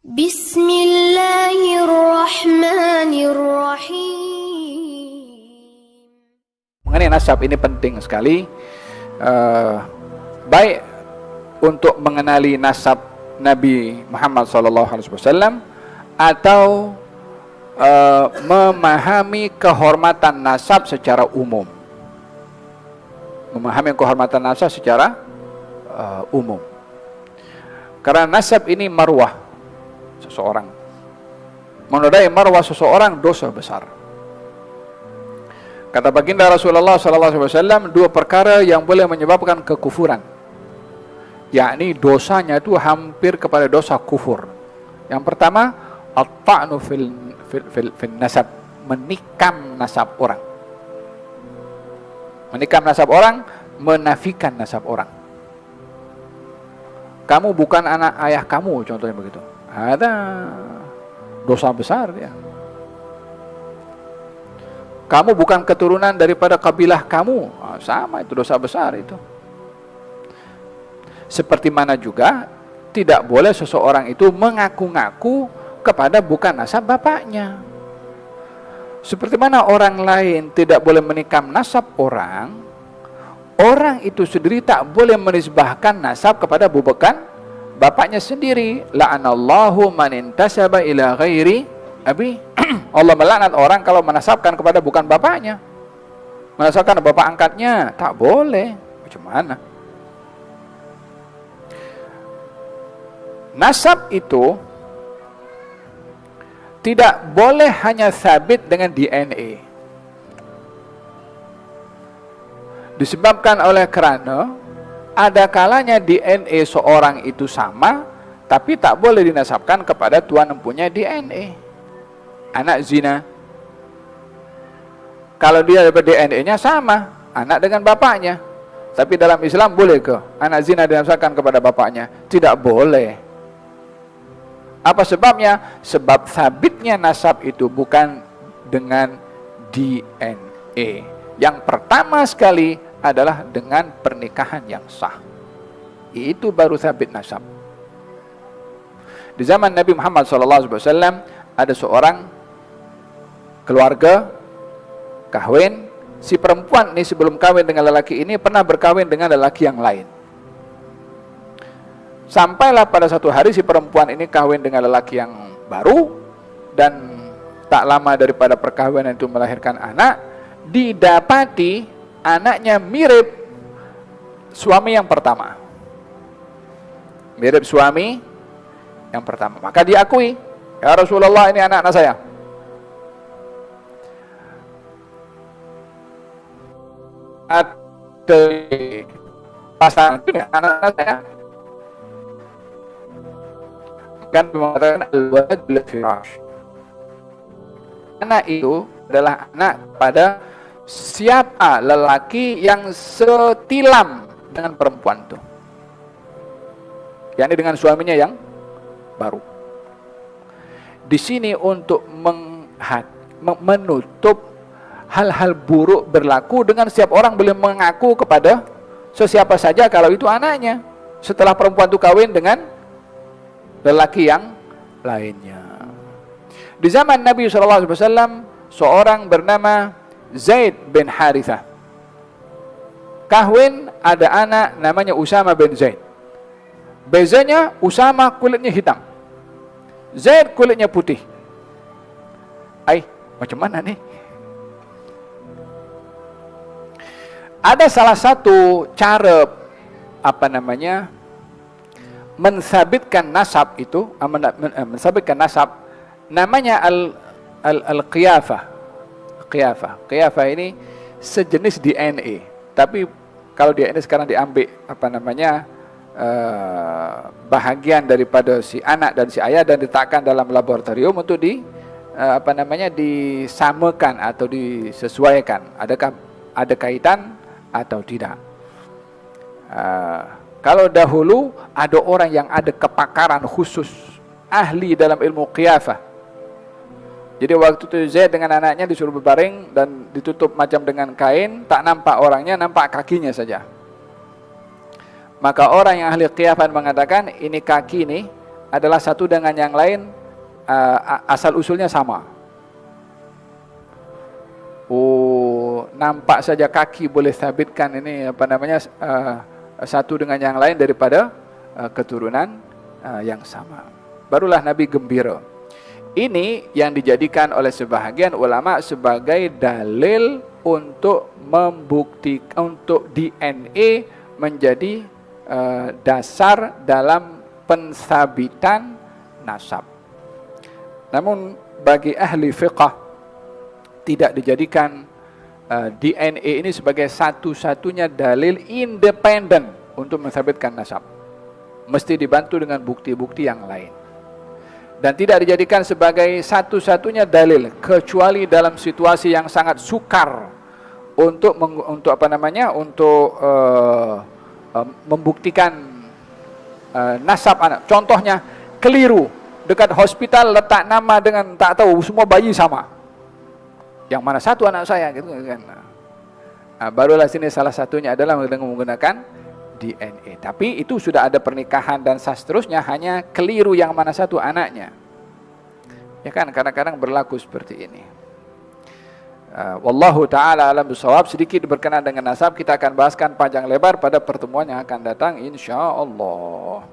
Bismillahirrahmanirrahim. Mengenai nasab ini penting sekali, baik untuk mengenali nasab Nabi Muhammad SAW atau memahami kehormatan nasab secara umum. Memahami kehormatan nasab secara umum. Karena nasab ini marwah seseorang. Menodai marwah seseorang dosa besar. Kata baginda Rasulullah SAW, dua perkara yang boleh menyebabkan kekufuran, yakni dosanya itu hampir kepada dosa kufur. Yang pertama, at-ta'nu fil nasab, menikam nasab orang. Menikam nasab orang, menafikan nasab orang. Kamu bukan anak ayah kamu, contohnya begitu. Ada dosa besar ya. Kamu bukan keturunan daripada kabilah kamu, sama itu dosa besar itu. Seperti mana juga tidak boleh seseorang itu mengaku-ngaku kepada bukan nasab bapaknya. Seperti mana orang lain tidak boleh menikam nasab orang, orang itu sendiri tak boleh menisbahkan nasab kepada bukan bapaknya sendiri. La'anallahu man intasaba ila ghairi abi. Allah melaknat orang kalau menasabkan kepada bukan bapaknya. Menasabkan bapak angkatnya, tak boleh. Macam mana? Nasab itu tidak boleh hanya sabit dengan DNA. Disebabkan oleh kerana ada kalanya DNA seorang itu sama, tapi tak boleh dinasabkan kepada tuan empunya DNA. Anak zina, kalau dia dapat DNA-nya sama, anak dengan bapaknya, tapi dalam Islam boleh ke anak zina dinasabkan kepada bapaknya? Tidak boleh. Apa sebabnya? Sebab sabitnya nasab itu bukan dengan DNA. Yang pertama sekali adalah dengan pernikahan yang sah. Itu baru sabit nasab. Di zaman Nabi Muhammad SAW ada seorang keluarga kahwin. Si perempuan ini sebelum kahwin dengan lelaki ini pernah berkahwin dengan lelaki yang lain. Sampailah pada satu hari si perempuan ini kahwin dengan lelaki yang baru, dan tak lama daripada perkahwinan itu melahirkan anak. Didapati anaknya mirip suami yang pertama. Mirip suami yang pertama. Maka diakui, ya Rasulullah, ini anak saya. Pasangan itu anak saya. Kan mengatakan al-walad bil firash. Anak itu adalah anak pada siapa lelaki yang setilam dengan perempuan itu, yakni dengan suaminya yang baru. Di sini untuk menutup hal-hal buruk berlaku dengan setiap orang boleh mengaku kepada sesiapa saja kalau itu anaknya, setelah perempuan itu kawin dengan lelaki yang lainnya. Di zaman Nabi SAW, seorang bernama Zaid bin Harithah kahwin, ada anak namanya Usama bin Zaid. Bezanya Usama kulitnya hitam, Zaid kulitnya putih. Macam mana nih? Ada salah satu cara mensabitkan nasab itu, mensabitkan nasab, namanya al-qiyafah. Qiyafah ini sejenis DNA, tapi kalau DNA sekarang diambil bahagian daripada si anak dan si ayah dan diletakkan dalam laboratorium untuk disamakan atau disesuaikan, adakah ada kaitan atau tidak. Kalau dahulu ada orang yang ada kepakaran khusus, ahli dalam ilmu qiyafah. Jadi waktu itu Zaid dengan anaknya disuruh berbaring dan ditutup macam dengan kain, tak nampak orangnya, nampak kakinya saja. Maka orang yang ahli qiyafah mengatakan, ini kaki ini adalah satu dengan yang lain, asal usulnya sama. Oh, nampak saja kaki boleh sabitkan ini satu dengan yang lain daripada keturunan yang sama. Barulah Nabi gembira. Ini yang dijadikan oleh sebahagian ulama sebagai dalil untuk membuktikan, untuk DNA menjadi dasar dalam pensabitan nasab. Namun bagi ahli fiqh tidak dijadikan DNA ini sebagai satu-satunya dalil independen untuk mensabitkan nasab. Mesti dibantu dengan bukti-bukti yang lain. Dan tidak dijadikan sebagai satu-satunya dalil kecuali dalam situasi yang sangat sukar untuk membuktikan nasab anak. Contohnya keliru, dekat hospital letak nama dengan tak tahu, semua bayi sama. Yang mana satu anak saya gitu kan. Barulah sini salah satunya adalah dengan menggunakan DNA. Tapi itu sudah ada pernikahan dan seterusnya, hanya keliru yang mana satu anaknya. Ya kan, kadang-kadang berlaku seperti ini. Wallahu ta'ala alam bisawab. Sedikit berkenaan dengan nasab, kita akan bahaskan panjang lebar pada pertemuan yang akan datang, insya Allah.